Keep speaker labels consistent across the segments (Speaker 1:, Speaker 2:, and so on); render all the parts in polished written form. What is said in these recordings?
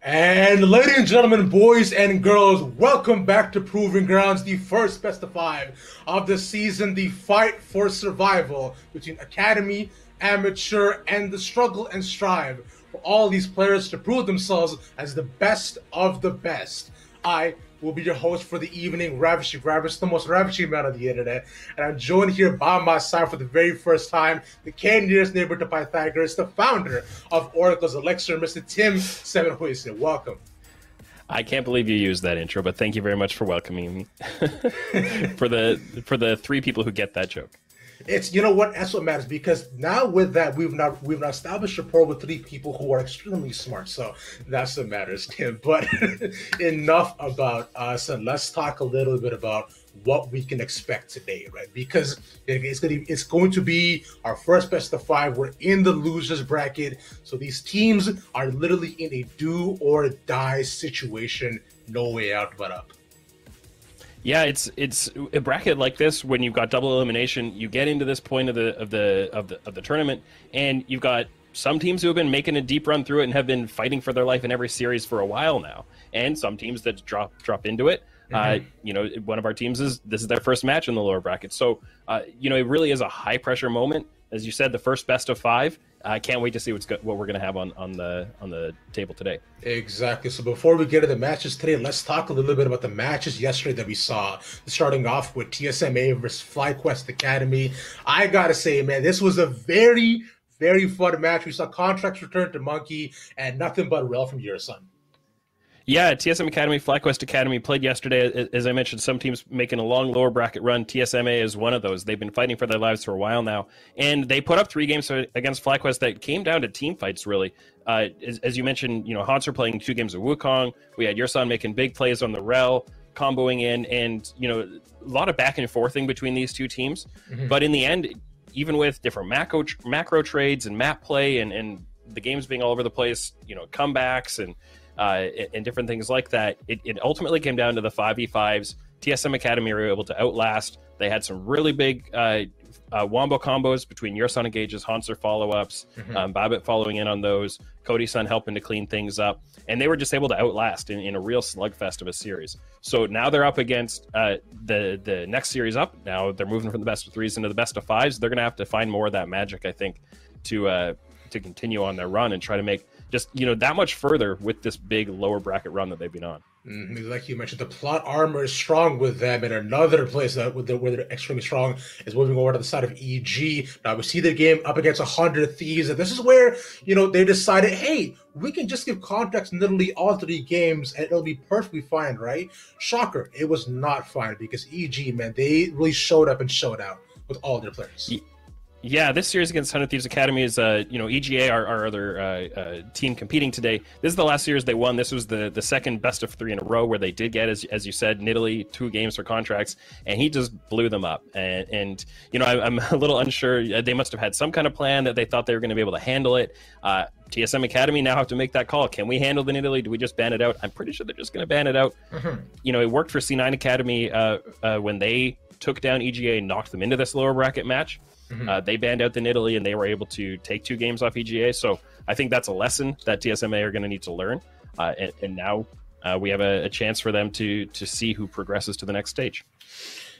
Speaker 1: And ladies and gentlemen, boys and girls, welcome back to Proving Grounds, the first best of five of the season, the fight for survival between Academy, Amateur, and the struggle and strive for all these players to prove themselves as the best of the best. I will be your host for the evening, Ravishing Ravish, the most ravishing man on the internet. And I'm joined here by my side for the very first time, the nearest neighbor to Pythagoras, the founder of Oracle's Elixir, Mr. Tim Sevenhuisen. Welcome.
Speaker 2: I can't believe you used that intro, but thank you very much for welcoming me. for the three people who get that joke.
Speaker 1: It's, you know what, that's what matters, because now with that we've now established rapport with three people who are extremely smart, so that's what matters, Tim. But enough about us, and let's talk a little bit about what we can expect today, right? Because it's going to be our first best of five. We're in the losers bracket, so these teams are literally in a do or die situation, no way out but up.
Speaker 2: Yeah, it's a bracket like this. When you've got double elimination, you get into this point of the tournament, and you've got some teams who have been making a deep run through it and have been fighting for their life in every series for a while now, and some teams that drop into it. One of our teams this is their first match in the lower bracket, so it really is a high pressure moment. As you said, the first best of five. I can't wait to see what we're going to have on the table today.
Speaker 1: Exactly. So before we get to the matches today, let's talk a little bit about the matches yesterday that we saw. Starting off with TSMA versus FlyQuest Academy. I gotta say, man, this was a very, very fun match. We saw Contracts return to Monkey and nothing but Rel from Yurasan.
Speaker 2: Yeah, TSM Academy, FlyQuest Academy played yesterday. As I mentioned, some teams making a long lower bracket run. TSMA is one of those. They've been fighting for their lives for a while now. And they put up 3 games against FlyQuest that came down to team fights, really. As you mentioned, Hanser playing 2 games of Wukong. We had Yursan making big plays on the Rel, comboing in, and, a lot of back and forthing between these two teams. Mm-hmm. But in the end, even with different macro trades and map play and the games being all over the place, comebacks and different things like that, it ultimately came down to the 5v5s. TSM Academy were able to outlast. They had some really big wombo combos between Yursan engages, Hanser follow-ups, Babbitt following in on those, Cody-san helping to clean things up, and they were just able to outlast in a real slugfest of a series. So now they're up against the next series up. Now they're moving from the best of threes into the best of fives. They're going to have to find more of that magic, I think, to continue on their run and try to make just that much further with this big lower bracket run that they've been on.
Speaker 1: Like you mentioned, the plot armor is strong with them, and another place where they're extremely strong is moving over to the side of EG. Now we see the game up against 100 Thieves, and this is where they decided, hey, we can just give Contracts literally all 3 games and it'll be perfectly fine, right? Shocker, it was not fine, because EG, man, they really showed up and showed out with all their players.
Speaker 2: Yeah, this series against 100 Thieves Academy is, EGA, our other team competing today. This is the last series they won. This was the second best of 3 in a row where they did get, as you said, Nidalee 2 games for Contracts, and he just blew them up. And I'm a little unsure. They must have had some kind of plan that they thought they were going to be able to handle it. TSM Academy now have to make that call. Can we handle the Nidalee? Do we just ban it out? I'm pretty sure they're just going to ban it out. Mm-hmm. It worked for C9 Academy when they took down EGA and knocked them into this lower bracket match. Mm-hmm. They banned out the Nidalee and they were able to take 2 games off EGA. So I think that's a lesson that TSMA are going to need to learn. And now we have a chance for them to see who progresses to the next stage.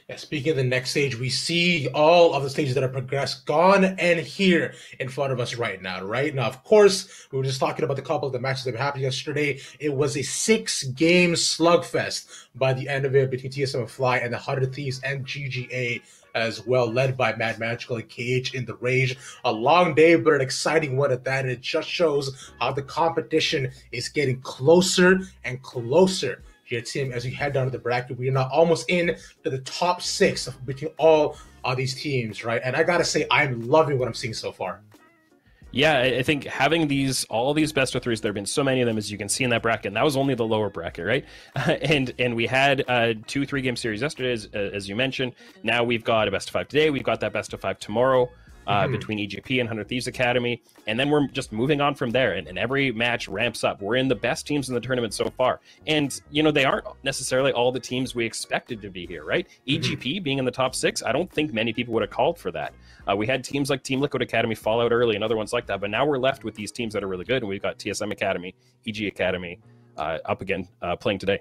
Speaker 1: Yeah, speaking of the next stage, we see all of the stages that have progressed gone and here in front of us right now. Of course, we were just talking about the couple of the matches that happened yesterday. It was a 6-game slugfest by the end of it between TSM and Fly and the 100 Thieves and GGA as well, led by Mad Magical and KH in the Rage. A long day, but an exciting one at that. And it just shows how the competition is getting closer and closer here, Tim, as we head down to the bracket. We are now almost in to the top 6 between all of these teams, right? And I gotta say, I'm loving what I'm seeing so far.
Speaker 2: Yeah, I think having all these best of 3s, there have been so many of them, as you can see in that bracket, and that was only the lower bracket, right? And we had 2 3-game series yesterday, as you mentioned. Now we've got a best of 5 today. We've got that best of 5 tomorrow. Between EGP and 100 Thieves Academy, and then we're just moving on from there, and every match ramps up. We're in the best teams in the tournament so far, and they aren't necessarily all the teams we expected to be here, right? EGP being in the top 6, I don't think many people would have called for that. We had teams like Team Liquid Academy fall out early and other ones like that, but now we're left with these teams that are really good, and we've got TSM Academy, EG Academy, up again playing today.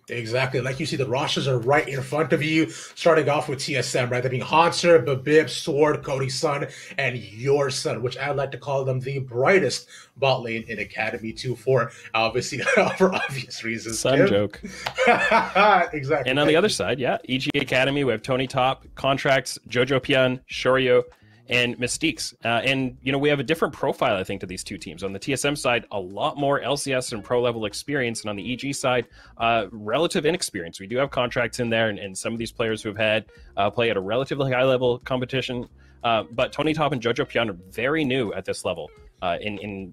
Speaker 1: Exactly. Like you see, the rosters are right in front of you, starting off with TSM, right? That being Hanser, Babib, Sword, Cody Sun, and your son, which I like to call them the brightest bot lane in Academy 2 for obviously for obvious reasons.
Speaker 2: Sun joke.
Speaker 1: Exactly.
Speaker 2: And on the other side, EG Academy, we have Tony Top, Contracts, Jojo Pian, Shoryu, and Mystiques. And, we have a different profile, I think, to these two teams. On the TSM side, a lot more LCS and pro-level experience. And on the EG side, relative inexperience. We do have Contracts in there, and some of these players who have had play at a relatively high-level competition. But Tony Top and Jojo Pian are very new at this level in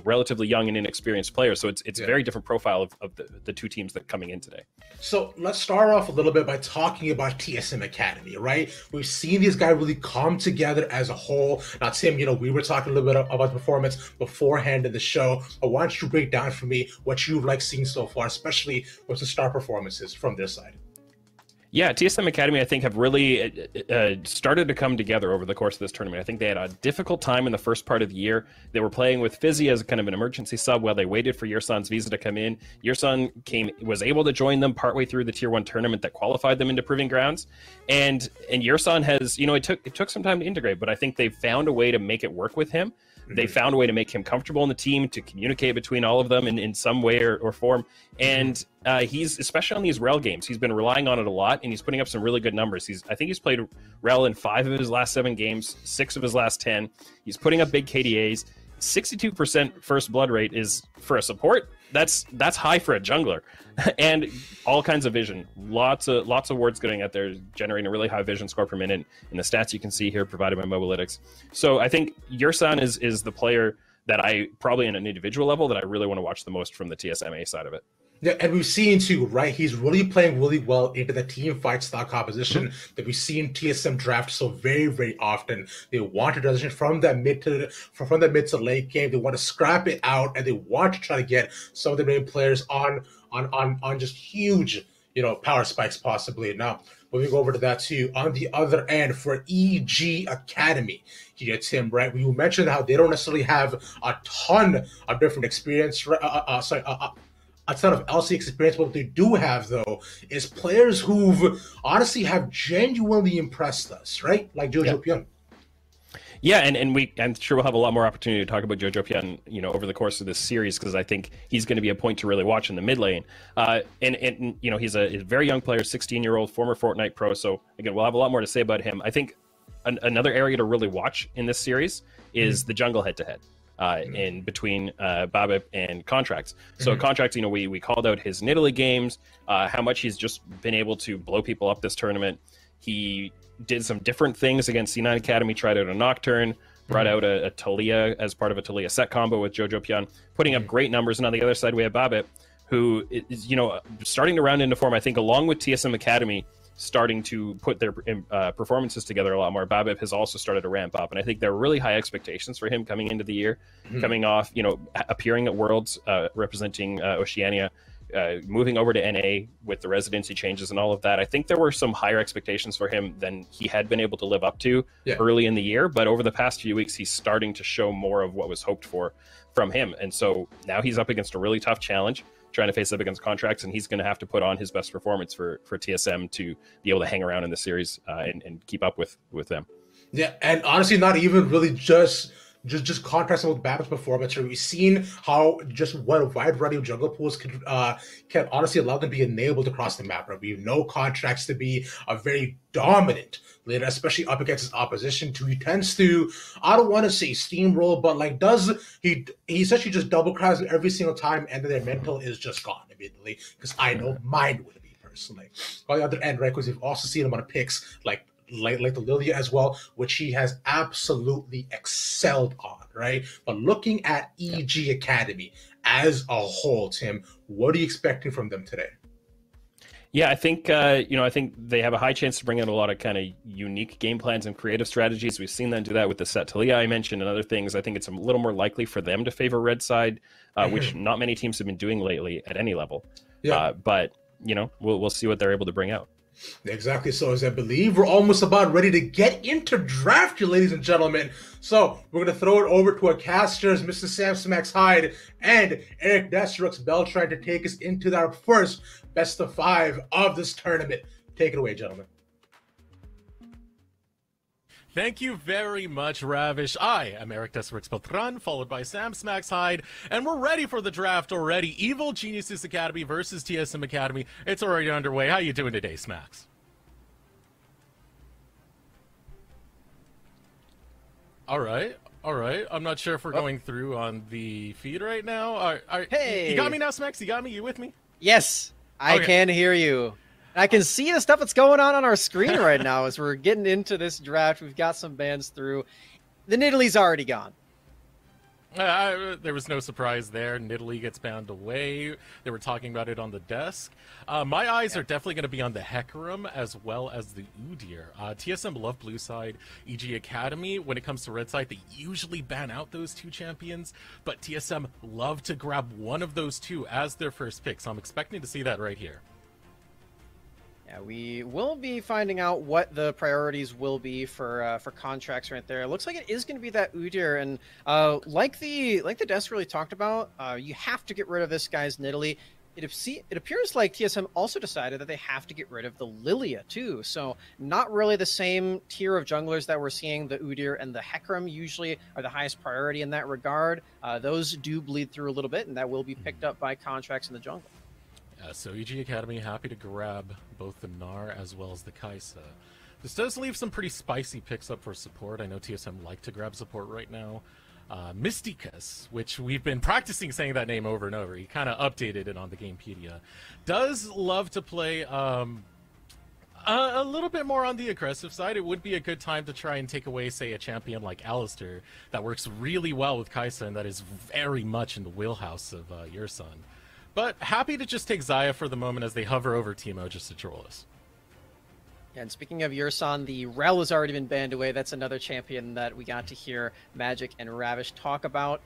Speaker 2: relatively young and inexperienced players. So it's a very different profile of the two teams that are coming in today.
Speaker 1: So let's start off a little bit by talking about TSM Academy, right? We've seen these guys really come together as a whole. Now, Tim, we were talking a little bit about the performance beforehand in the show. But why don't you break down for me what you've seen so far, especially with the star performances from this side?
Speaker 2: Yeah, TSM Academy, I think, have really started to come together over the course of this tournament. I think they had a difficult time in the first part of the year. They were playing with Fizzy as kind of an emergency sub while they waited for Yersan's visa to come in. Yersan was able to join them partway through the Tier 1 tournament that qualified them into Proving Grounds. And Yersan has, it took some time to integrate, but I think they've found a way to make it work with him. They found a way to make him comfortable in the team, to communicate between all of them in some way or form. And he's, especially on these Rel games, he's been relying on it a lot, and he's putting up some really good numbers. I think he's played Rel in 5 of his last 7 games, 6 of his last 10. He's putting up big KDAs. 62% first blood rate is, for a support, that's high for a jungler. And all kinds of vision. Lots of wards getting out there, generating a really high vision score per minute. And the stats you can see here provided by Mobalytics. So I think Yersan is the player that I, probably on an individual level, that I really want to watch the most from the TSMA side of it.
Speaker 1: Yeah, and we've seen too, right? He's really playing really well into the team fight style composition that we've seen TSM draft so very, very often. They want to transition from that mid to late game. They want to scrap it out, and they want to try to get some of the main players on just huge, power spikes possibly. Now, moving over to that too, on the other end for EG Academy, Tim, right? You mentioned how they don't necessarily have a ton of different experience. A ton of LC experience. What they do have, though, is players who've honestly have genuinely impressed us, right? Like Jojo Pian.
Speaker 2: Yeah, and I'm sure we'll have a lot more opportunity to talk about Jojo Pian, over the course of this series, because I think he's going to be a point to really watch in the mid lane. And he's a very young player, 16-year-old, former Fortnite pro. So again, we'll have a lot more to say about him. I think another area to really watch in this series is the jungle head-to-head. In between Babip and Contracts. So Contracts, we called out his Nidalee games, how much he's just been able to blow people up this tournament. He did some different things against C9 Academy, tried out a Nocturne, brought out a Taliyah as part of a Taliyah set combo with Jojo Pian, putting up great numbers. And on the other side, we have Babip, who is, starting to round into form, I think, along with TSM Academy, starting to put their performances together a lot more. Babip has also started to ramp up, and I think there are really high expectations for him coming into the year, coming off, appearing at Worlds, representing Oceania, moving over to NA with the residency changes and all of that. I think there were some higher expectations for him than he had been able to live up to early in the year, but over the past few weeks, he's starting to show more of what was hoped for from him. And so now he's up against a really tough challenge, trying to face up against Contracts, and he's going to have to put on his best performance for TSM to be able to hang around in the series and keep up with them.
Speaker 1: Yeah, and honestly, not even really just contrasting with Babip's performance. We've seen how just what a wide variety of jungle pools can honestly allow them to be enabled across the map. Right? We know Contracts to be a very dominant leader, especially up against his opposition. He tends to, I don't want to say steamroll, but he essentially just double crowds every single time, and then their mental is just gone immediately. Because I know mine would be personally. On the other end, right? Because we've also seen him on picks like the Lilia as well, which he has absolutely excelled on, right? But looking at EG Academy as a whole, Tim, what are you expecting from them today?
Speaker 2: Yeah, I think I think they have a high chance to bring out a lot of kind of unique game plans and creative strategies. We've seen them do that with the set Taliyah I mentioned and other things. I think it's a little more likely for them to favor red side, which not many teams have been doing lately at any level. Yeah. But we'll see what they're able to bring out.
Speaker 1: Exactly so, as I believe we're almost about ready to get into draft, you ladies and gentlemen. So we're gonna throw it over to our casters, Mr. Sam Smax Hyde and Eric Destrux Beltran, to take us into that first best of 5 of this tournament. Take it away, gentlemen.
Speaker 3: Thank you very much, Ravish. I am Eric Destrux Beltran, followed by Sam Smax Hyde, and we're ready for the draft already. Evil Geniuses Academy versus TSM Academy. It's already underway. How you doing today, Smax? All right. I'm not sure if we're going through on the feed right now.
Speaker 4: Hey!
Speaker 3: You got me now, Smax? You got me? You with me?
Speaker 4: Yes, I can hear you. I can see the stuff that's going on our screen right now as we're getting into this draft. We've got some bands through. The Nidalee already gone.
Speaker 3: There was no surprise there. Nidalee gets bound away. They were talking about it on the desk. My eyes are definitely going to be on the Hecarim as well as the Udyr. TSM love blue side. EG Academy, when it comes to red side, they usually ban out those two champions, but TSM love to grab one of those two as their first pick, so I'm expecting to see that right here.
Speaker 4: Yeah, we will be finding out what the priorities will be for contracts right there. It looks like it is going to be that Udyr, and like the desk really talked about, you have to get rid of this guy's Nidalee. It appears like TSM also decided that they have to get rid of the Lilia too. So not really the same tier of junglers that we're seeing. The Udyr and the Hecarim usually are the highest priority in that regard. Those do bleed through a little bit, and that will be picked up by contracts in the jungle.
Speaker 3: So EG Academy happy to grab both the Gnar as well as the Kai'Sa. This does leave some pretty spicy picks up for support. I know TSM like to grab support right now. Mysticus, which we've been practicing saying that name over and over. He kind of updated it on the Gamepedia. Does love to play a little bit more on the aggressive side. It would be a good time to try and take away, say, a champion like Alistar that works really well with Kai'Sa and that is very much in the wheelhouse of Yurson. But happy to just take Xayah for the moment as they hover over Teemo just to troll us.
Speaker 4: Yeah, and speaking of Yurson, the Rel has already been banned away. That's another champion that we got to hear Magic and Ravish talk about.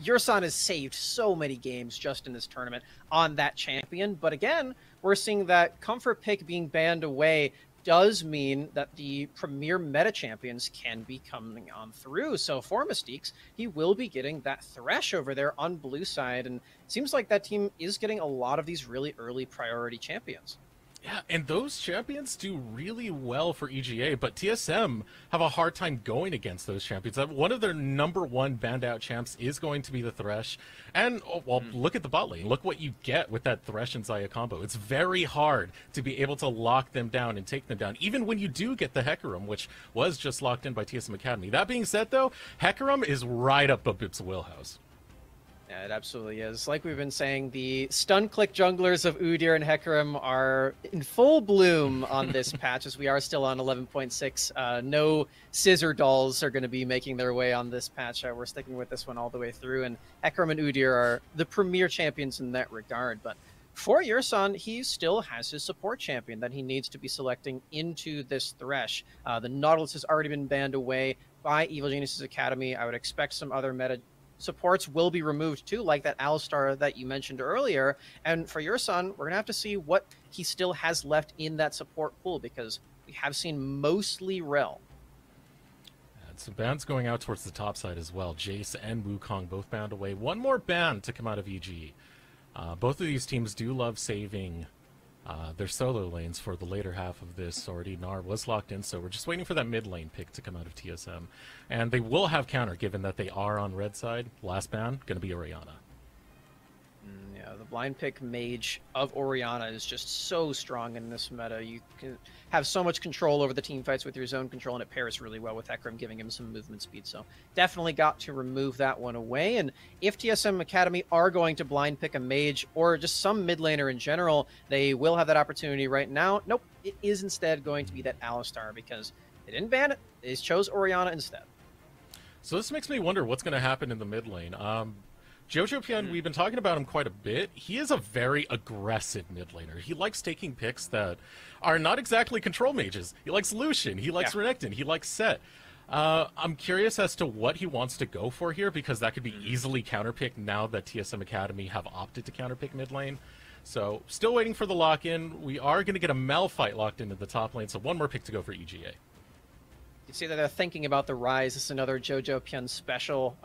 Speaker 4: Yurson has saved so many games just in this tournament on that champion. But again, we're seeing that comfort pick being banned away does mean that the premier meta champions can be coming on through. So for Mystiques, he will be getting that Thresh over there on blue side, and it seems like that team is getting a lot of these really early priority champions.
Speaker 3: Yeah, and those champions do really well for EGA, but TSM have a hard time going against those champions. One of their #1 banned out champs is going to be the Thresh. And, look at the bot lane. Look what you get with that Thresh and Xayah combo. It's very hard to be able to lock them down and take them down, even when you do get the Hecarim, which was just locked in by TSM Academy. That being said, though, Hecarim is right up Bip's wheelhouse.
Speaker 4: Yeah, it absolutely is. Like we've been saying, the stun-click junglers of Udyr and Hecarim are in full bloom on this patch, as we are still on 11.6. No scissor dolls are going to be making their way on this patch. We're sticking with this one all the way through, and Hecarim and Udyr are the premier champions in that regard. But for Yurson, he still has his support champion that he needs to be selecting into this Thresh. The Nautilus has already been banned away by Evil Geniuses Academy. I would expect some other meta supports will be removed too, like that Alistar that you mentioned earlier. And for Yurson, we're gonna have to see what he still has left in that support pool, because we have seen mostly Rel.
Speaker 3: And some bans going out towards the top side as well. Jace and Wukong both bound away. One more ban to come out of EG. Both of these teams do love saving their solo lanes for the later half of this. Already Gnar was locked in, so we're just waiting for that mid lane pick to come out of TSM. And they will have counter, given that they are on red side. Last ban, going to be Orianna.
Speaker 4: Yeah, the blind pick mage of Orianna is just so strong in this meta. You can have so much control over the team fights with your zone control, and it pairs really well with Hecarim, giving him some movement speed. So definitely got to remove that one away. And if TSM Academy are going to blind pick a mage or just some mid laner in general, they will have that opportunity right now. Nope, it is instead going to be that Alistar, because they didn't ban it. They chose Orianna instead.
Speaker 3: So this makes me wonder what's going to happen in the mid lane. Jojopian, we've been talking about him quite a bit. He is a very aggressive mid laner. He likes taking picks that are not exactly control mages. He likes Lucian, he likes Renekton, he likes Set. I'm curious as to what he wants to go for here, because that could be easily counterpicked now that TSM Academy have opted to counterpick mid lane. So still waiting for the lock-in. We are going to get a Malphite locked into the top lane, so one more pick to go for EGA.
Speaker 4: You see that they're thinking about the Rise. This is another Jojo Pyun special.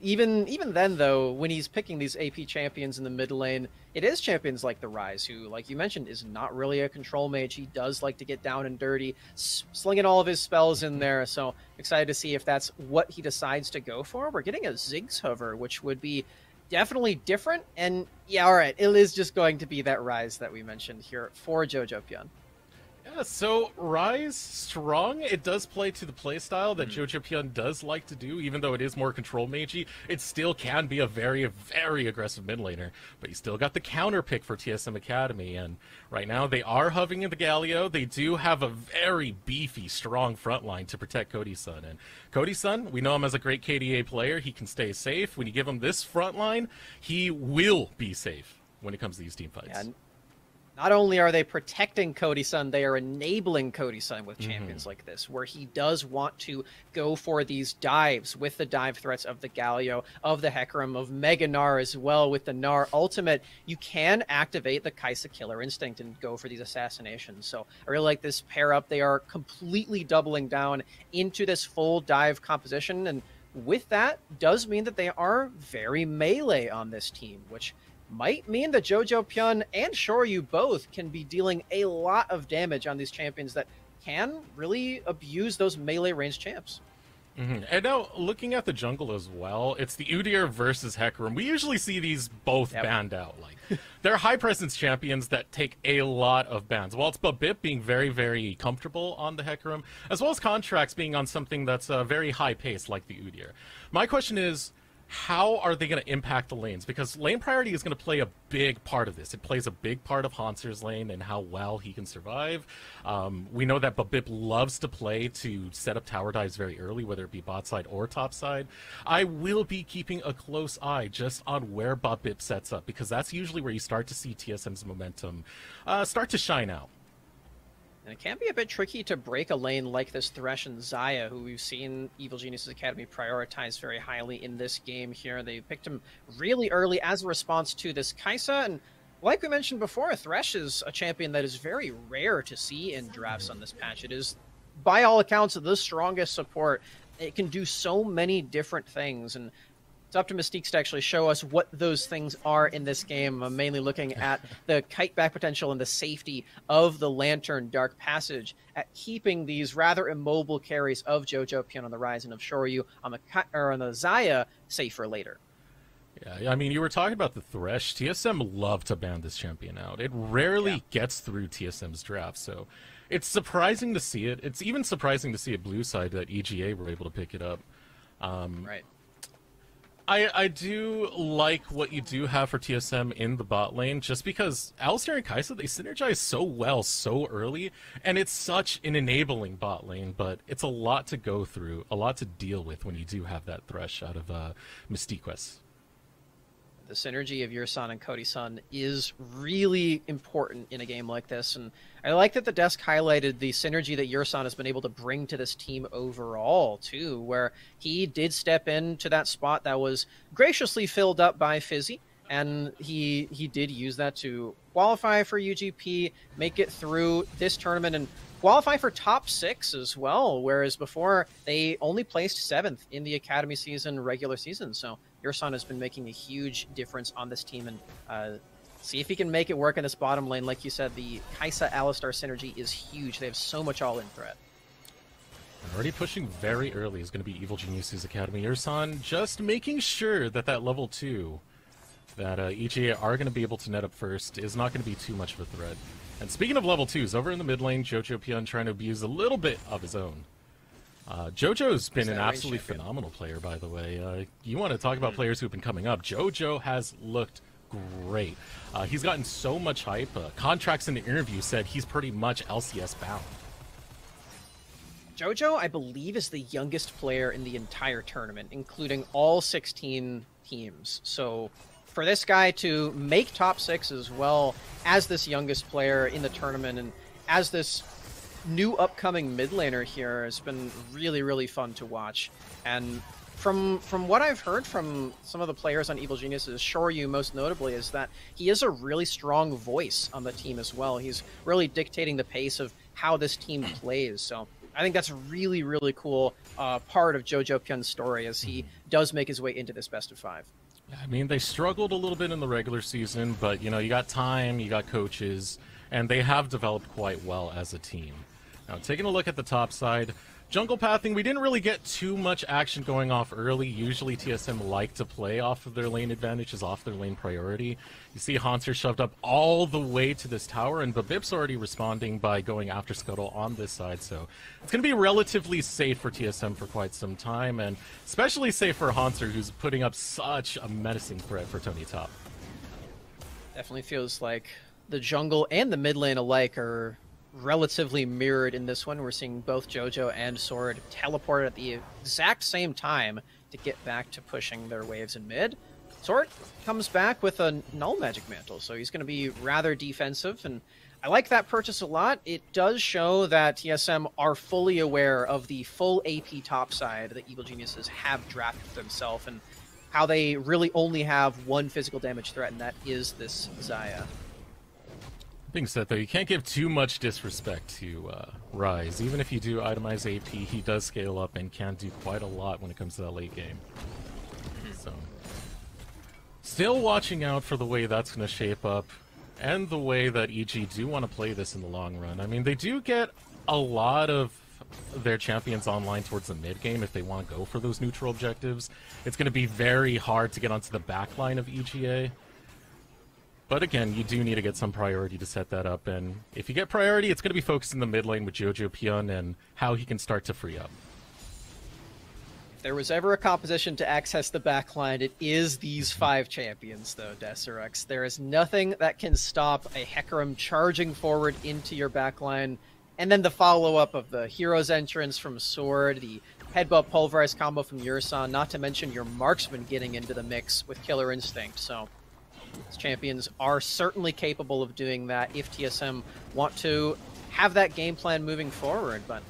Speaker 4: Even then, though, when he's picking these AP champions in the mid lane, it is champions like the Rise, who, like you mentioned, is not really a control mage. He does like to get down and dirty, slinging all of his spells in there. So excited to see if that's what he decides to go for. We're getting a Ziggs Hover, which would be definitely different. And yeah, all right, it is just going to be that Rise that we mentioned here for Jojo Pyun.
Speaker 3: Yeah, so Rise strong. It does play to the playstyle that Jojo Pyun does like to do, even though it is more control magey. It still can be a very, very aggressive mid laner, but you still got the counter pick for TSM Academy, and right now they are hovering in the Galio. They do have a very beefy, strong front line to protect Cody Sun, and Cody Sun, we know him as a great KDA player. He can stay safe. When you give him this front line, he will be safe when it comes to these team fights.
Speaker 4: Yeah, not only are they protecting Cody Sun, they are enabling Cody Sun with champions like this, where he does want to go for these dives with the dive threats of the Galio, of the Hecarim, of Mega Gnar as well with the Gnar ultimate. You can activate the Kai'Sa Killer Instinct and go for these assassinations. So I really like this pair up. They are completely doubling down into this full dive composition, and with that does mean that they are very melee on this team, which might mean that Jojo Pyun and Shoryu both can be dealing a lot of damage on these champions that can really abuse those melee range champs.
Speaker 3: And now, looking at the jungle as well, it's the Udyr versus Hecarim. We usually see these both banned out. Like, they're high-presence champions that take a lot of bans. While it's Babip being very, very comfortable on the Hecarim, as well as Contracts being on something that's very high-paced, like the Udyr. My question is, how are they going to impact the lanes? Because lane priority is going to play a big part of this. It plays a big part of Hauntzer's lane and how well he can survive. We know that Babip loves to play to set up tower dives very early, whether it be bot side or top side. I will be keeping a close eye just on where Babip sets up, because that's usually where you start to see TSM's momentum start to shine out.
Speaker 4: And it can be a bit tricky to break a lane like this Thresh and Xayah, who we've seen Evil Geniuses Academy prioritize very highly in this game here. They picked him really early as a response to this Kai'Sa, and like we mentioned before, Thresh is a champion that is very rare to see in drafts on this patch. It is, by all accounts, the strongest support. It can do so many different things, and it's up to Mystiques to actually show us what those things are in this game. I'm mainly looking at the kite back potential and the safety of the Lantern Dark Passage, at keeping these rather immobile carries of Jojo Pyun on the Rise and of Shoryu on the Xayah safe for later.
Speaker 3: Yeah, I mean, you were talking about the Thresh. TSM love to ban this champion out. It rarely gets through TSM's draft, so it's surprising to see it. It's even surprising to see a blue side that EGA were able to pick it up.
Speaker 4: Right.
Speaker 3: I do like what you do have for TSM in the bot lane, just because Alistar and Kai'Sa, they synergize so well so early, and it's such an enabling bot lane, but it's a lot to go through, a lot to deal with when you do have that Thresh out of Mystiquest.
Speaker 4: The synergy of Yursan and Cody Sun is really important in a game like this, and I like that the desk highlighted the synergy that Yursan has been able to bring to this team overall, too, where he did step into that spot that was graciously filled up by Fizzy, and he did use that to qualify for UGP, make it through this tournament, and qualify for top 6 as well, whereas before they only placed 7th in the Academy season, regular season, so Yursan has been making a huge difference on this team, and see if he can make it work in this bottom lane. Like you said, the Kai'Sa Alistar synergy is huge. They have so much all-in threat.
Speaker 3: Already pushing very early is going to be Evil Geniuses Academy. Yursan just making sure that that level 2 that EGA are going to be able to net up first is not going to be too much of a threat. And speaking of level 2s, over in the mid lane, Jojo Pyun trying to abuse a little bit of his own. Jojo's been an absolutely phenomenal player, by the way. You want to talk about players who've been coming up. Jojo has looked great. He's gotten so much hype. Contracts in the interview said he's pretty much LCS bound.
Speaker 4: Jojo, I believe, is the youngest player in the entire tournament, including all 16 teams. So for this guy to make top 6 as well as this youngest player in the tournament and as this new upcoming mid laner here has been really, really fun to watch. And From what I've heard from some of the players on Evil Geniuses, Shoryu most notably, is that he is a really strong voice on the team as well. He's really dictating the pace of how this team plays. So I think that's a really, really cool part of Jojo Pyun's story as he does make his way into this best of 5.
Speaker 3: I mean, they struggled a little bit in the regular season, but, you know, you got time, you got coaches, and they have developed quite well as a team. Now, taking a look at the top side, jungle pathing, we didn't really get too much action going off early. Usually TSM like to play off of their lane advantages, off their lane priority. You see Haunter shoved up all the way to this tower, and Babip's already responding by going after Scuttle on this side, so it's going to be relatively safe for TSM for quite some time, and especially safe for Haunter, who's putting up such a menacing threat for Tony Top.
Speaker 4: Definitely feels like the jungle and the mid lane alike are relatively mirrored in this one. We're seeing both Jojo and Sword teleport at the exact same time to get back to pushing their waves in mid. Sword comes back with a Null Magic Mantle, so he's going to be rather defensive, and I like that purchase a lot. It does show that TSM are fully aware of the full AP topside that Evil Geniuses have drafted themselves, and how they really only have one physical damage threat, and that is this Xayah.
Speaker 3: Being said, though, you can't give too much disrespect to Rise. Even if you do itemize AP, he does scale up and can do quite a lot when it comes to that late game. So, still watching out for the way that's going to shape up, and the way that EG do want to play this in the long run. I mean, they do get a lot of their champions online towards the mid game if they want to go for those neutral objectives. It's going to be very hard to get onto the back line of EGA. But again, you do need to get some priority to set that up, and if you get priority, it's going to be focused in the mid lane with Jojo Pyun and how he can start to free up.
Speaker 4: If there was ever a composition to access the backline, it is these 5 champions, though, Deserex. There is nothing that can stop a Hecarim charging forward into your backline, and then the follow-up of the Hero's Entrance from Sword, the Headbutt Pulverize combo from Yursan, not to mention your Marksman getting into the mix with Killer Instinct, so these champions are certainly capable of doing that if TSM want to have that game plan moving forward, but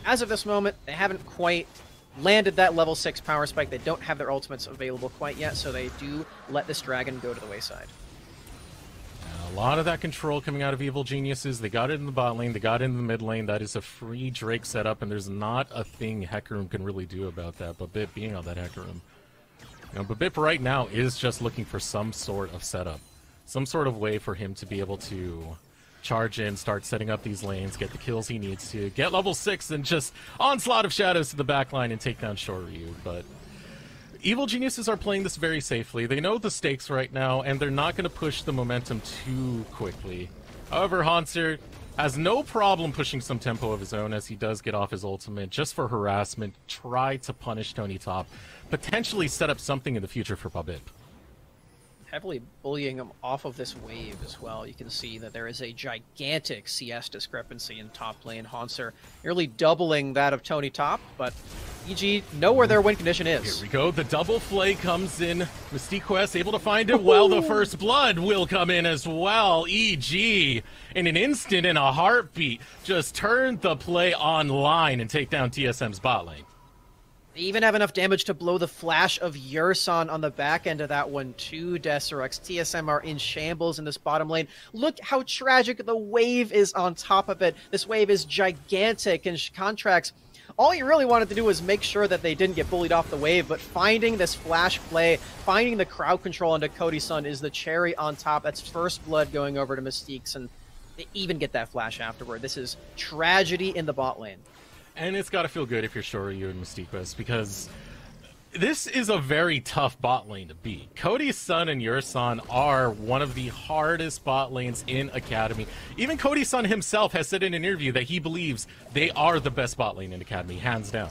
Speaker 4: as of this moment, they haven't quite landed that level 6 power spike. They don't have their ultimates available quite yet, so they do let this dragon go to the wayside.
Speaker 3: A lot of that control coming out of Evil Geniuses. They got it in the bot lane, they got it in the mid lane. That is a free Drake setup, and there's not a thing Hecarim can really do about that, but Babip being on that Hecarim. You know, Babip right now is just looking for some sort of setup, some sort of way for him to be able to charge in, start setting up these lanes, get the kills he needs to, get level 6, and just onslaught of shadows to the backline and take down Shoryu. But Evil Geniuses are playing this very safely. They know the stakes right now, and they're not going to push the momentum too quickly. However, Haunter has no problem pushing some tempo of his own as he does get off his ultimate just for harassment, try to punish Tony Top, potentially set up something in the future for Babip.
Speaker 4: Heavily bullying him off of this wave as well. You can see that there is a gigantic CS discrepancy in top lane. Haunter nearly doubling that of Tony Top, but EG know where their win condition is.
Speaker 3: Here we go, the double flay comes in. Mystique Quest able to find it well. The first blood will come in as well. EG, in an instant, in a heartbeat, just turned the play online and take down TSM's bot lane.
Speaker 4: They even have enough damage to blow the flash of Yursan on the back end of that one too, Deserex. TSM are in shambles in this bottom lane. Look how tragic the wave is on top of it. This wave is gigantic, and Contracts, all he really wanted to do was make sure that they didn't get bullied off the wave, but finding this flash play, finding the crowd control into Cody Sun is the cherry on top. That's first blood going over to Mystiques, and they even get that flash afterward. This is tragedy in the bot lane.
Speaker 3: And it's got to feel good if you're Shoryu and Mystique Quest, because this is a very tough bot lane to beat. Cody Sun and Yursan are one of the hardest bot lanes in Academy. Even Cody Sun himself has said in an interview that he believes they are the best bot lane in Academy, hands down.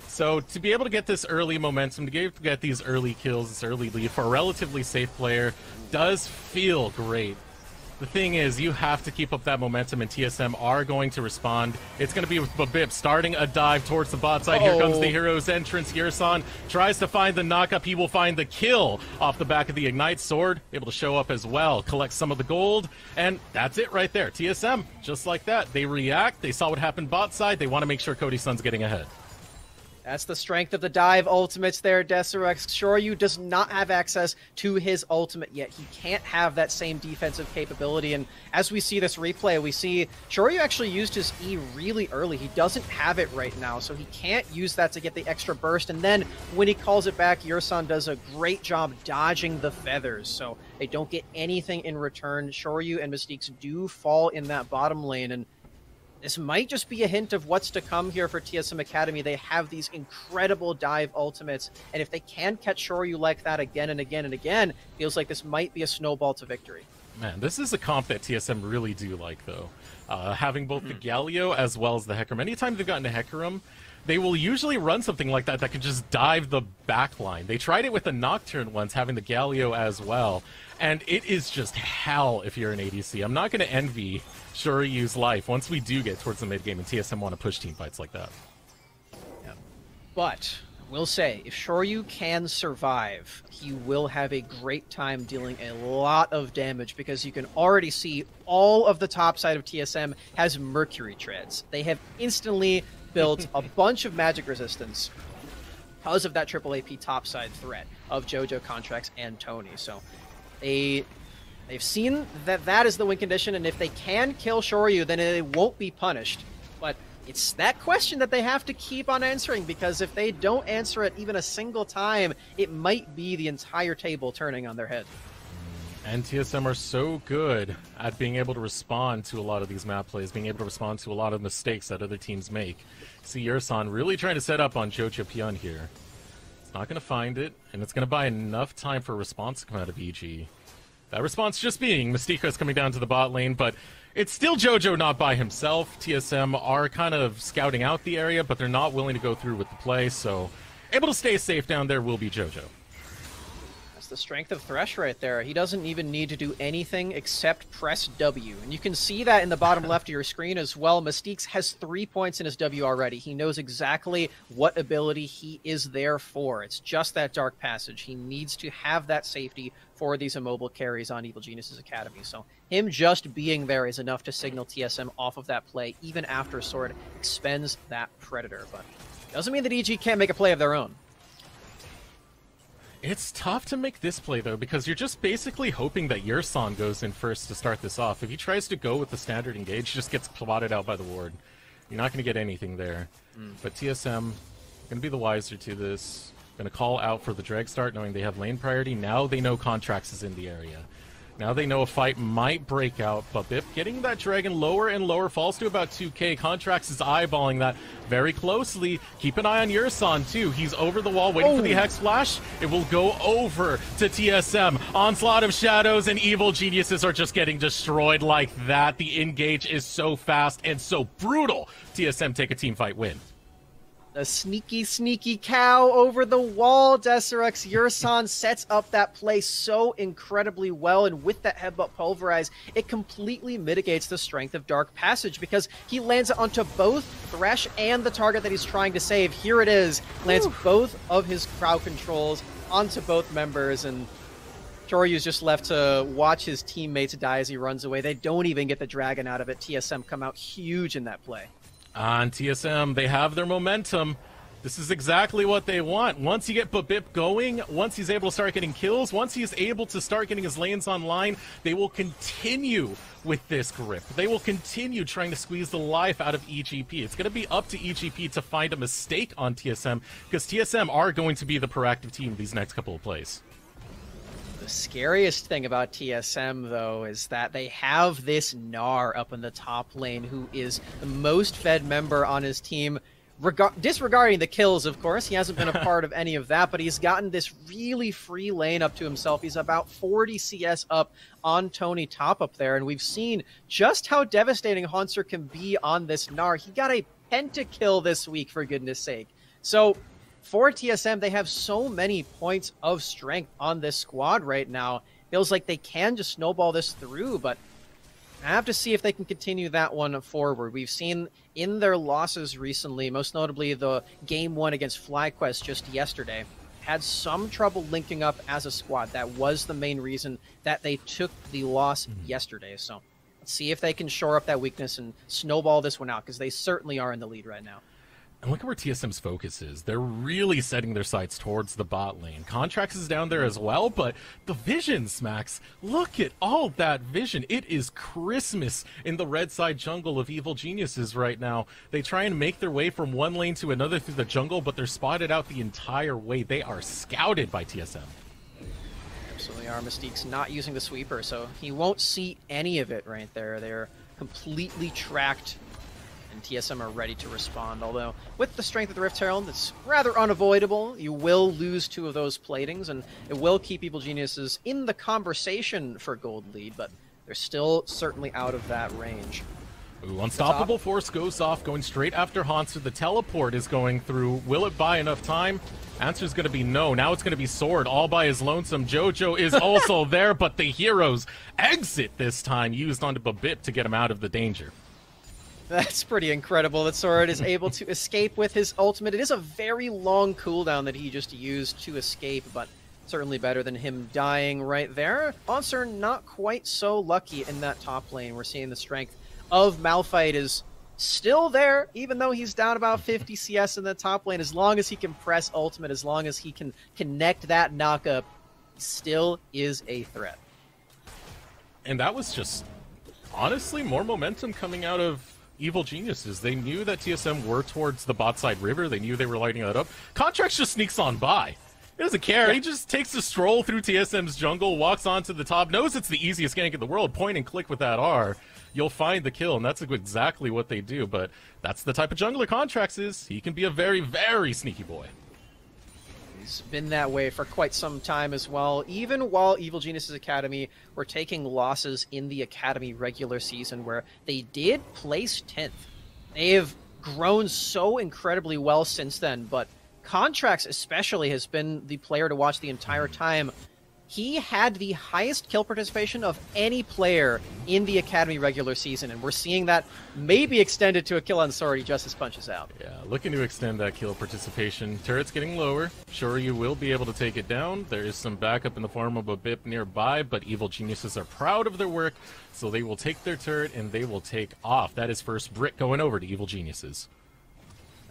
Speaker 3: So to be able to get this early momentum, to get these early kills, this early lead for a relatively safe player does feel great. The thing is, you have to keep up that momentum, and TSM are going to respond. It's going to be with Babip starting a dive towards the bot side. Here comes the Hero's Entrance. Yursan tries to find the knockup. He will find the kill off the back of the Ignite Sword. Able to show up as well, collect some of the gold, and that's it right there. TSM, just like that. They react. They saw what happened bot side. They want to make sure Cody Sun's getting ahead.
Speaker 4: That's the strength of the dive ultimates there, Deserex. Shoryu does not have access to his ultimate yet. He can't have that same defensive capability. And as we see this replay, we see Shoryu actually used his E really early. He doesn't have it right now, so he can't use that to get the extra burst. And then when he calls it back, Yursan does a great job dodging the feathers. So they don't get anything in return. Shoryu and Mystiques do fall in that bottom lane. And this might just be a hint of what's to come here for TSM Academy. They have these incredible dive ultimates, and if they can catch Shoryu like that again and again and again, feels like this might be a snowball to victory.
Speaker 3: Man, this is a comp that TSM really do like, though. Having both the Galio as well as the Hecarim. Anytime they've gotten a Hecarim, they will usually run something like that that can just dive the backline. They tried it with the Nocturne once, having the Galio as well, and it is just hell if you're an ADC. I'm not going to envy Shoryu's life once we do get towards the mid-game and TSM want to push team fights like that.
Speaker 4: Yeah. But we'll say, if Shoryu can survive, he will have a great time dealing a lot of damage, because you can already see all of the top side of TSM has Mercury treads. They have instantly built a bunch of magic resistance because of that triple AP topside threat of JoJo, Contracts, and Tony. So they've seen that that is the win condition, and if they can kill Shoryu, then they won't be punished. But it's that question that they have to keep on answering, because if they don't answer it even a single time, it might be the entire table turning on their head.
Speaker 3: And TSM are so good at being able to respond to a lot of these map plays, being able to respond to a lot of mistakes that other teams make. See Yursan really trying to set up on Jojo Pion here. It's not going to find it, and it's going to buy enough time for a response to come out of EG. That response just being Mystica is coming down to the bot lane, but it's still Jojo not by himself. TSM are kind of scouting out the area, but they're not willing to go through with the play, so able to stay safe down there will be Jojo.
Speaker 4: The strength of Thresh right there. He doesn't even need to do anything except press W. And you can see that in the bottom left of your screen as well. Mystiques has 3 points in his W already. He knows exactly what ability he is there for. It's just that Dark Passage. He needs to have that safety for these immobile carries on Evil Geniuses Academy. So him just being there is enough to signal TSM off of that play, even after Sword expends that Predator. But doesn't mean that EG can't make a play of their own.
Speaker 3: It's tough to make this play, though, because you're just basically hoping that Yursan goes in first to start this off. If he tries to go with the standard engage, he just gets plotted out by the ward. You're not going to get anything there. But TSM, going to be the wiser to this. Going to call out for the drag start, knowing they have lane priority. Now they know Contracts is in the area. Now they know a fight might break out, but Bip getting that dragon lower and lower, falls to about 2k. Contracts is eyeballing that very closely. Keep an eye on Yursan too. He's over the wall waiting for the Hex Flash. It will go over to TSM. Onslaught of Shadows and Evil Geniuses are just getting destroyed like that. The engage is so fast and so brutal. TSM take a team fight win.
Speaker 4: The sneaky, sneaky cow over the wall, Deserex. Yursan sets up that play so incredibly well, and with that headbutt pulverize, it completely mitigates the strength of Dark Passage, because he lands it onto both Thresh and the target that he's trying to save. Here it is, lands both of his crowd controls onto both members, and Shoryu's just left to watch his teammates die as he runs away. They don't even get the dragon out of it. TSM come out huge in that play.
Speaker 3: On TSM, they have their momentum. This is exactly what they want. Once you get Babip going, once he's able to start getting kills, once he's able to start getting his lanes online, they will continue with this grip. They will continue trying to squeeze the life out of EGP. It's going to be up to EGP to find a mistake on TSM, because TSM are going to be the proactive team these next couple of plays.
Speaker 4: The scariest thing about TSM, though, is that they have this Gnar up in the top lane, who is the most fed member on his team. Disregarding the kills, of course, he hasn't been a part of any of that, but he's gotten this really free lane up to himself. He's about 40 CS up on Tony top up there, and we've seen just how devastating Hauntzer can be on this Gnar. He got a pentakill this week, for goodness sake. So for TSM, they have so many points of strength on this squad right now. Feels like they can just snowball this through, but I have to see if they can continue that one forward. We've seen in their losses recently, most notably the game one against FlyQuest just yesterday, had some trouble linking up as a squad. That was the main reason that they took the loss yesterday. So let's see if they can shore up that weakness and snowball this one out, because they certainly are in the lead right now.
Speaker 3: And look at where TSM's focus is. They're really setting their sights towards the bot lane. Contracts is down there as well, but the vision, Smacks, look at all that vision. It is Christmas in the red side jungle of Evil Geniuses right now. They try and make their way from one lane to another through the jungle, but they're spotted out the entire way. They are scouted by TSM.
Speaker 4: Absolutely are. Mystique's not using the sweeper, so he won't see any of it right there. They're completely tracked, and TSM are ready to respond. Although, with the strength of the Rift Herald, it's rather unavoidable. You will lose 2 of those platings, and it will keep Evil Geniuses in the conversation for gold lead, but they're still certainly out of that range.
Speaker 3: Ooh, Unstoppable Force goes off, going straight after Hanser. The teleport is going through. Will it buy enough time? Answer's going to be no. Now it's going to be Sword all by his lonesome. Jojo is also there, but the heroes exit this time, used onto Babip to get him out of the danger.
Speaker 4: That's pretty incredible that Sword is able to escape with his ultimate. It is a very long cooldown that he just used to escape, but certainly better than him dying right there. Hanser not quite so lucky in that top lane. We're seeing the strength of Malphite is still there, even though he's down about 50 CS in the top lane. As long as he can press ultimate, as long as he can connect that knockup, he still is a threat.
Speaker 3: And that was just, honestly, more momentum coming out of Evil Geniuses. They knew that TSM were towards the bot side river. They knew they were lighting that up. Contracts just sneaks on by. He doesn't care. Yeah. He just takes a stroll through TSM's jungle, walks onto the top, knows it's the easiest gank in the world. Point and click with that R. You'll find the kill, and that's exactly what they do. But that's the type of jungler Contracts is. He can be a very, very sneaky boy.
Speaker 4: He's been that way for quite some time as well. Even while Evil Geniuses Academy were taking losses in the Academy regular season, where they did place 10th. They have grown so incredibly well since then, but Contracts especially has been the player to watch the entire time. He had the highest kill participation of any player in the Academy regular season, and we're seeing that maybe extended to a kill on Sword. He just as punches out.
Speaker 3: Yeah, looking to extend that kill participation. Turret's getting lower. Sure, you will be able to take it down. There is some backup in the form of a BIP nearby, but Evil Geniuses are proud of their work, so they will take their turret and they will take off. That is first brick going over to Evil Geniuses.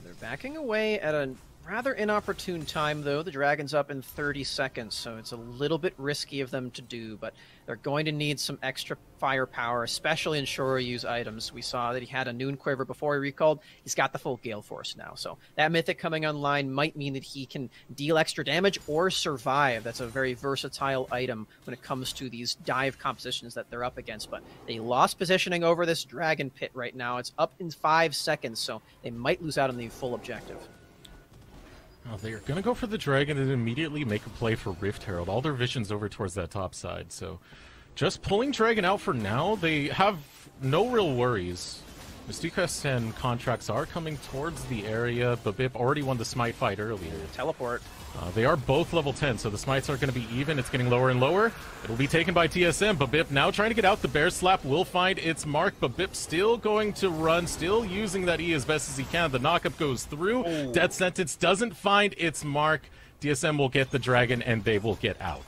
Speaker 4: They're backing away at a rather inopportune time, though. The Dragon's up in 30 seconds, so it's a little bit risky of them to do, but they're going to need some extra firepower, especially in Shoryu's items. We saw that he had a Noon Quiver before he recalled. He's got the full Gale Force now, so that Mythic coming online might mean that he can deal extra damage or survive. That's a very versatile item when it comes to these dive compositions that they're up against, but they lost positioning over this Dragon Pit right now. It's up in 5 seconds, so they might lose out on the full objective.
Speaker 3: Oh, they're going to go for the Dragon and immediately make a play for Rift Herald. All their vision's over towards that top side, so just pulling Dragon out for now. They have no real worries. Mystique's and Contracts are coming towards the area. Babip already won the Smite fight earlier.
Speaker 4: Teleport.
Speaker 3: They are both level 10, so the Smites are going to be even. It's getting lower and lower. It'll be taken by TSM. Babip now trying to get out. The Bear Slap will find its mark. Babip still going to run, still using that E as best as he can. The knockup goes through. Oh. Death Sentence doesn't find its mark. TSM will get the Dragon, and they will get out.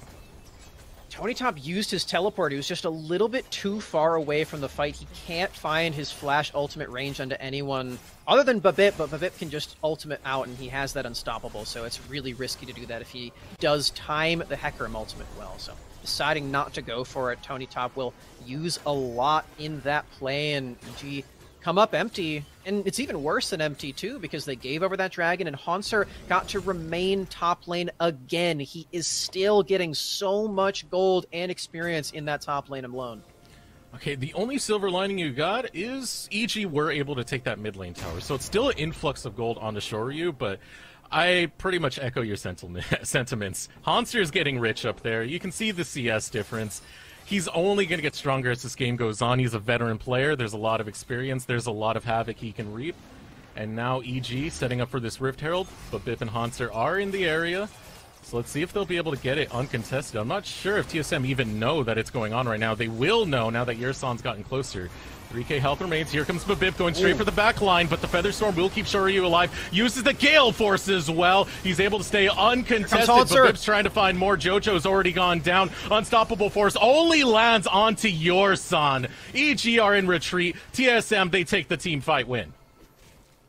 Speaker 4: Tonytop used his teleport. He was just a little bit too far away from the fight. He can't find his flash ultimate range onto anyone other than Babip, but Babip can just ultimate out, and he has that unstoppable, so it's really risky to do that if he does time the Hecarim ultimate well. So deciding not to go for it, Tonytop will use a lot in that play, and EG come up empty, and it's even worse than empty too, because they gave over that Dragon, and Hanser got to remain top lane again. He is still getting so much gold and experience in that top lane alone.
Speaker 3: Okay, the only silver lining you got is EG were able to take that mid lane tower, so it's still an influx of gold onto Shoryu, but I pretty much echo your sentiments. Hanser is getting rich up there. You can see the CS difference. He's only going to get stronger as this game goes on. He's a veteran player. There's a lot of experience. There's a lot of havoc he can reap. And now EG setting up for this Rift Herald, but Bip and Hanser are in the area. So let's see if they'll be able to get it uncontested. I'm not sure if TSM even know that it's going on right now. They will know now that Yersan's gotten closer. 3k health remains. Here comes Babip going straight for the back line, but the Featherstorm will keep Shoryu alive. Uses the Gale Force as well. He's able to stay uncontested. Babip's trying to find more. Jojo's already gone down. Unstoppable Force only lands onto Yersan. EG are in retreat. TSM, they take the team fight win.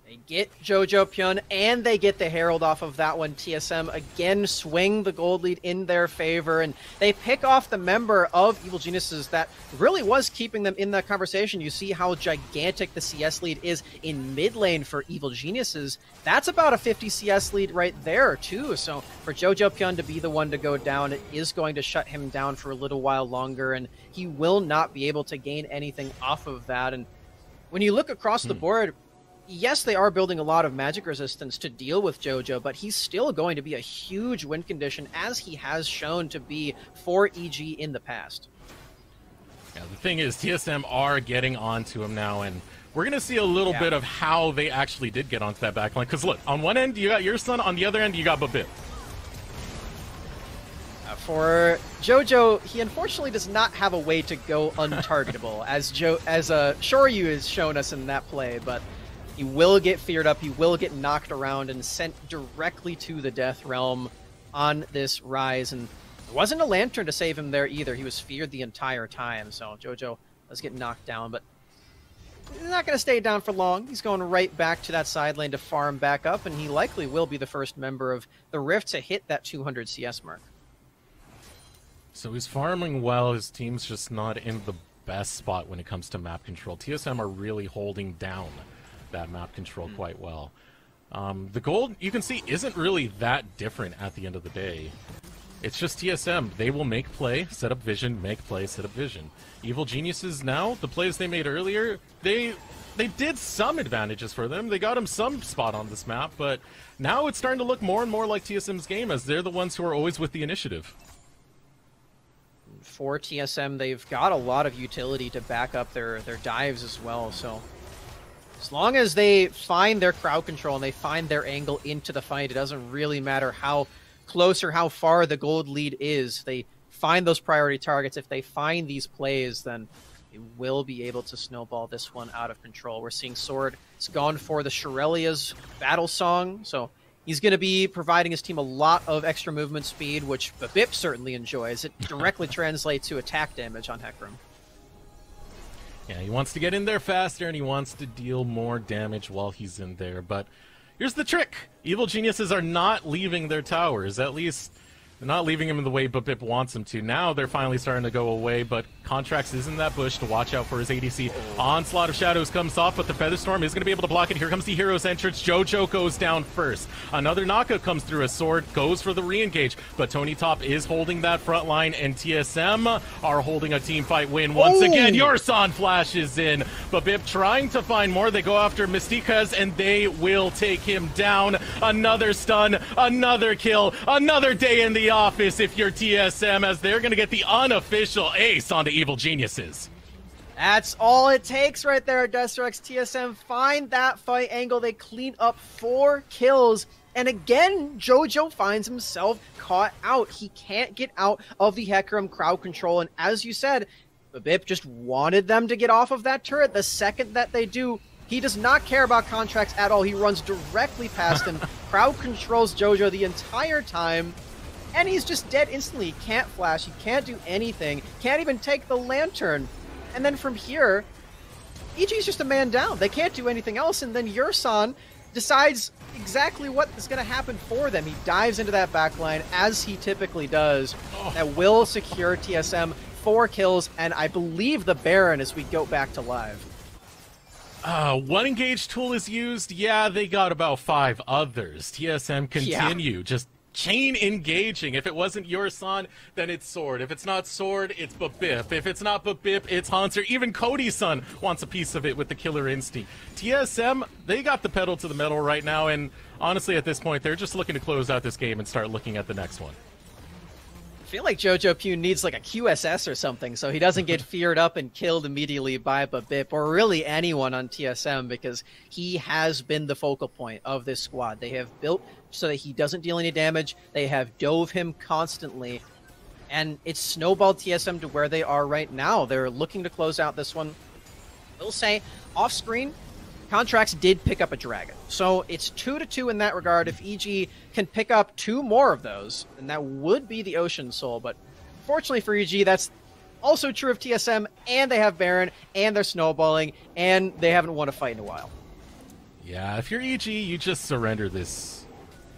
Speaker 4: They get Jojo Pyun, and they get the Herald off of that one. TSM again swing the gold lead in their favor, and they pick off the member of Evil Geniuses that really was keeping them in that conversation. You see how gigantic the CS lead is in mid lane for Evil Geniuses. That's about a 50 CS lead right there, too. So for Jojo Pyun to be the one to go down, it is going to shut him down for a little while longer, and he will not be able to gain anything off of that. And when you look across the board, yes, they are building a lot of magic resistance to deal with Jojo, but he's still going to be a huge win condition, as he has shown to be for EG in the past.
Speaker 3: Yeah, the thing is, TSM are getting onto him now, and we're going to see a little bit of how they actually did get onto that backline. Because look, on one end, you got your son, on the other end, you got Babip.
Speaker 4: For Jojo, he unfortunately does not have a way to go untargetable, as Shoryu has shown us in that play, but he will get feared up, he will get knocked around and sent directly to the Death Realm on this Rise. And there wasn't a Lantern to save him there either. He was feared the entire time, so Jojo does get knocked down, but he's not going to stay down for long. He's going right back to that side lane to farm back up, and he likely will be the first member of the Rift to hit that 200 CS mark.
Speaker 3: So he's farming well, his team's just not in the best spot when it comes to map control. TSM are really holding down that map control quite well. The gold, you can see, isn't really that different at the end of the day. It's just TSM. They will make play, set up vision, make play, set up vision. Evil Geniuses now, the plays they made earlier, they did some advantages for them. They got them some spot on this map, but now it's starting to look more and more like TSM's game, as they're the ones who are always with the initiative.
Speaker 4: For TSM, they've got a lot of utility to back up their dives as well, so as long as they find their crowd control and they find their angle into the fight, it doesn't really matter how close or how far the gold lead is. They find those priority targets. If they find these plays, then they will be able to snowball this one out of control. We're seeing Sword. It's gone for the Shurelia's battle song, so he's going to be providing his team a lot of extra movement speed, which Babip certainly enjoys. It directly translates to attack damage on Hecarim.
Speaker 3: Yeah, he wants to get in there faster, and he wants to deal more damage while he's in there. But here's the trick. Evil Geniuses are not leaving their towers. At least they're not leaving them in the way Babip wants them to. Now they're finally starting to go away, but Contracts is in that bush to watch out for his ADC. Onslaught of Shadows comes off, but the Featherstorm is going to be able to block it. Here comes the hero's entrance. Jojo goes down first. Another knockout comes through. A Sword goes for the re-engage, but Tony Top is holding that front line, and TSM are holding a team fight win once again. Yorsan flashes in. Babip trying to find more. They go after Mystikas, and they will take him down. Another stun, another kill, another day in the office if you're TSM, as they're going to get the unofficial ace onto Evil Geniuses.
Speaker 4: That's all it takes right there, Destrex. TSM find that fight angle. They clean up 4 kills. And again, Jojo finds himself caught out. He can't get out of the Hecarim crowd control. And as you said, Babip just wanted them to get off of that turret. The second that they do, he does not care about Contracts at all. He runs directly past him, crowd controls Jojo the entire time, and he's just dead instantly. He can't flash, he can't do anything, can't even take the Lantern. And then from here, EG's just a man down. They can't do anything else, and then Yursan decides exactly what is going to happen for them. He dives into that backline, as he typically does. That will secure TSM 4 kills, and I believe the Baron as we go back to live.
Speaker 3: One engage tool is used. Yeah, they got about 5 others. TSM continue just chain engaging. If it wasn't Yursan, then it's Sword. If it's not Sword, it's Babip. If it's not Babip, it's Hanser. Even Cody's son wants a piece of it with the Killer Instinct. TSM, they got the pedal to the metal right now, and honestly at this point, they're just looking to close out this game and start looking at the next one.
Speaker 4: I feel like Jojo Pyun needs like a QSS or something so he doesn't get feared up and killed immediately by Babip, or really anyone on TSM, because he has been the focal point of this squad. They have built so that he doesn't deal any damage. They have dove him constantly, and it's snowballed TSM to where they are right now. They're looking to close out this one. I will say, off-screen, Contracts did pick up a dragon. So it's 2-2 in that regard. If EG can pick up 2 more of those, then that would be the Ocean Soul. But fortunately for EG, that's also true of TSM, and they have Baron, and they're snowballing, and they haven't won a fight in a while.
Speaker 3: Yeah, if you're EG, you just surrender this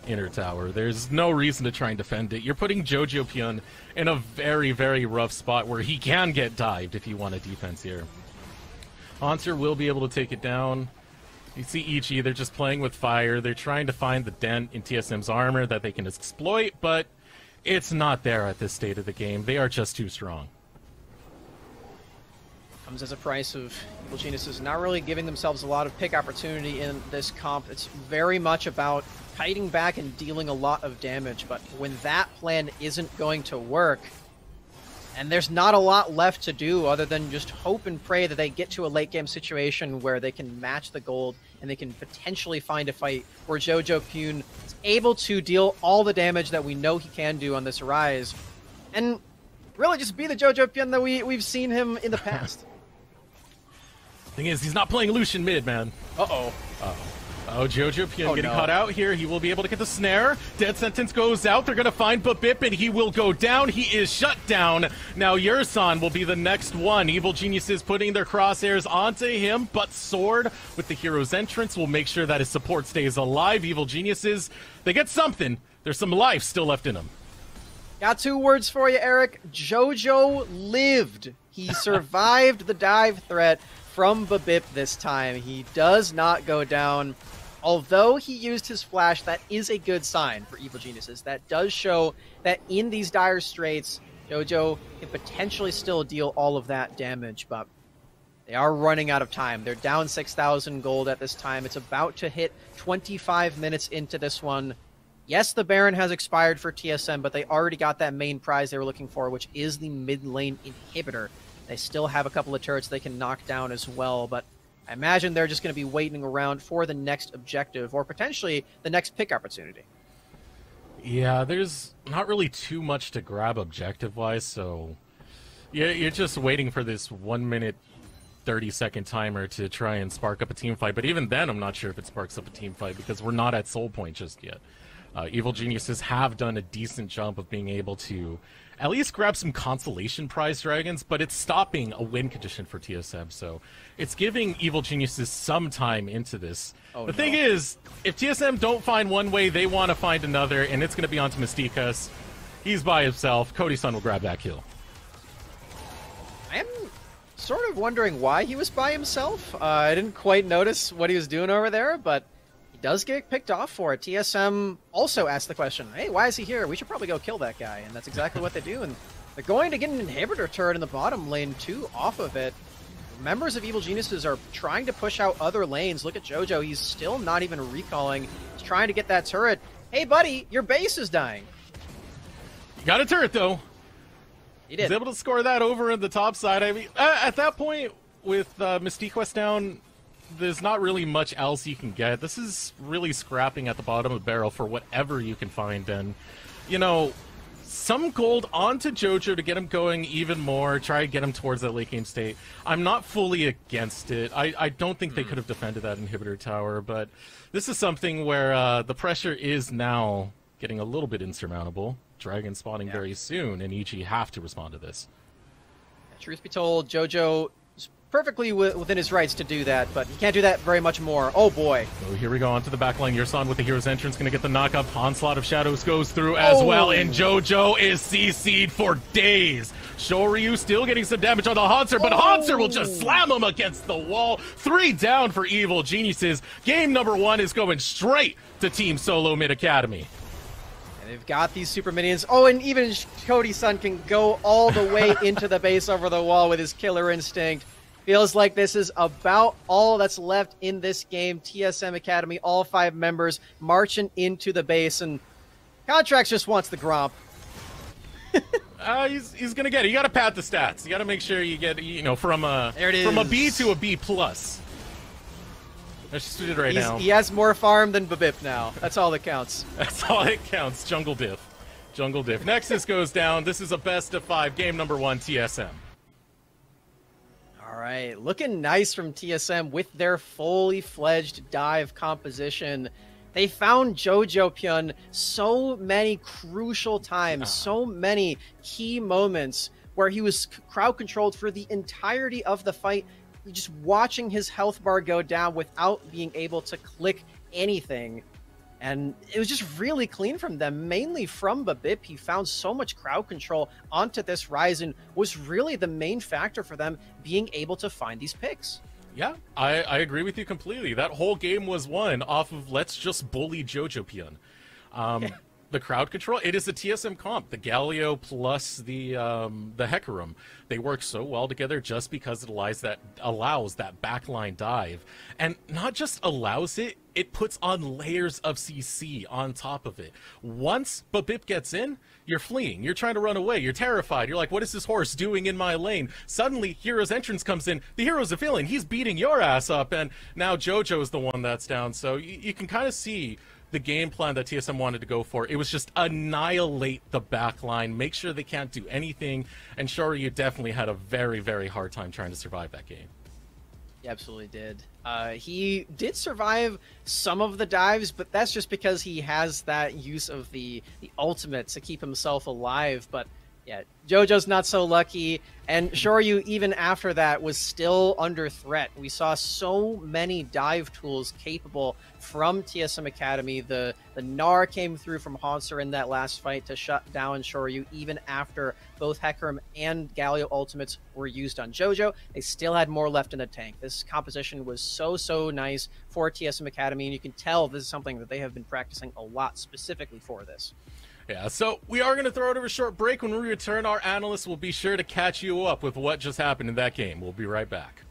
Speaker 3: inner tower. There's no reason to try and defend it. You're putting Jojo Pyun in a very, very rough spot where he can get dived if you want a defense here. Haunter will be able to take it down. You see EG, they're just playing with fire. They're trying to find the dent in TSM's armor that they can exploit, but it's not there at this state of the game. They are just too strong.
Speaker 4: Comes as a price of Evil Geniuses not really giving themselves a lot of pick opportunity in this comp. It's very much about kiting back and dealing a lot of damage, but when that plan isn't going to work, and there's not a lot left to do other than just hope and pray that they get to a late game situation where they can match the gold and they can potentially find a fight where Jojo Pyun is able to deal all the damage that we know he can do on this Rise, and really just be the Jojo Pyun that we've seen him in the past.
Speaker 3: Thing is, he's not playing Lucian mid, man.
Speaker 4: Uh-oh.
Speaker 3: Oh, Jojo Pyun getting
Speaker 4: no.
Speaker 3: caught out here. He will be able to get the snare. Dead Sentence goes out. They're going to find Babip, and he will go down. He is shut down. Now Yersan will be the next one. Evil Geniuses putting their crosshairs onto him, but Sword with the hero's entrance will make sure that his support stays alive. Evil Geniuses, they get something. There's some life still left in them.
Speaker 4: Got 2 words for you, Eric. Jojo lived. He survived the dive threat from Babip this time. He does not go down. Although he used his flash, that is a good sign for Evil Geniuses. That does show that in these dire straits, Jojo can potentially still deal all of that damage, but they are running out of time. They're down 6,000 gold at this time. It's about to hit 25 minutes into this one. Yes, the Baron has expired for TSM, but they already got that main prize they were looking for, which is the mid lane inhibitor. They still have a couple of turrets they can knock down as well, but I imagine they're just going to be waiting around for the next objective, or potentially the next pick opportunity.
Speaker 3: Yeah, there's not really too much to grab objective-wise, so yeah, you're just waiting for this 1 minute, 30-second timer to try and spark up a team fight. But even then, I'm not sure if it sparks up a team fight because we're not at Soul Point just yet. Evil Geniuses have done a decent job of being able to at least grab some consolation prize dragons, but it's stopping a win condition for TSM, so it's giving Evil Geniuses some time into this. The thing is, if TSM don't find one way, they want to find another, and it's going to be onto Mystikas. He's by himself. Cody-san will grab that kill.
Speaker 4: I am sort of wondering why he was by himself. I didn't quite notice what he was doing over there, but he does get picked off for it. TSM also asked the question, hey, why is he here? We should probably go kill that guy. And that's exactly what they do. And they're going to get an inhibitor turret in the bottom lane, too, off of it. Members of Evil Geniuses are trying to push out other lanes. Look at Jojo. He's still not even recalling. He's trying to get that turret. Hey, buddy, your base is dying.
Speaker 3: You got a turret, though.
Speaker 4: He did.
Speaker 3: He's able to score that over in the top side. I mean, at that point, with Mystiquest down, there's not really much else you can get. This is really scrapping at the bottom of the barrel for whatever you can find. And, you know, some gold onto Jojo to get him going even more, try to get him towards that late game state. I'm not fully against it. I don't think they could have defended that inhibitor tower, but this is something where the pressure is now getting a little bit insurmountable. Dragon spawning very soon, and EG have to respond to this.
Speaker 4: Truth be told, Jojo is perfectly within his rights to do that, but he can't do that very much more. Oh boy.
Speaker 3: So here we go onto the back line. Yersan with the hero's entrance, going to get the knockup. Onslaught of Shadows goes through as well, and Jojo is CC'd for days. Shoryu still getting some damage on the Haunter, but Haunter will just slam him against the wall. 3 down for Evil Geniuses. Game number 1 is going straight to Team Solo Mid Academy.
Speaker 4: They've got these super minions. Oh, and even Cody-san can go all the way into the base over the wall with his killer instinct. Feels like this is about all that's left in this game. TSM Academy, all 5 members marching into the base, and Contracts just wants the Gromp.
Speaker 3: He's gonna get it. You gotta pad the stats. You gotta make sure you get, you know, from a B to a B+. Let's just do it right now.
Speaker 4: He has more farm than Babip now. That's all that counts.
Speaker 3: That's all that counts. Jungle Diff. Jungle Diff. Nexus goes down. This is a best of 5. Game number 1, TSM.
Speaker 4: All right. Looking nice from TSM with their fully fledged dive composition. They found Jojo Pyun so many crucial times, so many key moments where he was crowd controlled for the entirety of the fight. just watching his health bar go down without being able to click anything. And it was just really clean from them, mainly from Babip. He found so much crowd control onto this Ryzen, was really the main factor for them being able to find these picks.
Speaker 3: Yeah, I agree with you completely. That whole game was won off of let's just bully Jojo Pion. The crowd control, it is a TSM comp. The Galio plus the Hecarim, they work so well together just because it allows that backline dive. And not just allows it, it puts on layers of CC on top of it. Once Babip gets in, you're fleeing. You're trying to run away. You're terrified. You're like, what is this horse doing in my lane? Suddenly, Hero's entrance comes in. The Hero's a villain. He's beating your ass up. And now Jojo is the one that's down. So you can kind of see the game plan that TSM wanted to go for. It was just annihilate the backline, make sure they can't do anything, and Shoryu definitely had a very, very hard time trying to survive that game.
Speaker 4: He absolutely did. He did survive some of the dives, but that's just because he has that use of the ultimate to keep himself alive. But yeah, Jojo's not so lucky, and Shoryu, even after that, was still under threat. We saw so many dive tools capable from TSM Academy. The Gnar came through from Hauntzer in that last fight to shut down Shoryu, even after both Hecarim and Galio ultimates were used on Jojo. They still had more left in the tank. This composition was so nice for TSM Academy, and you can tell this is something that they have been practicing a lot specifically for this.
Speaker 3: Yeah, so we are going to throw it over a short break. When we return, our analysts will be sure to catch you up with what just happened in that game. We'll be right back.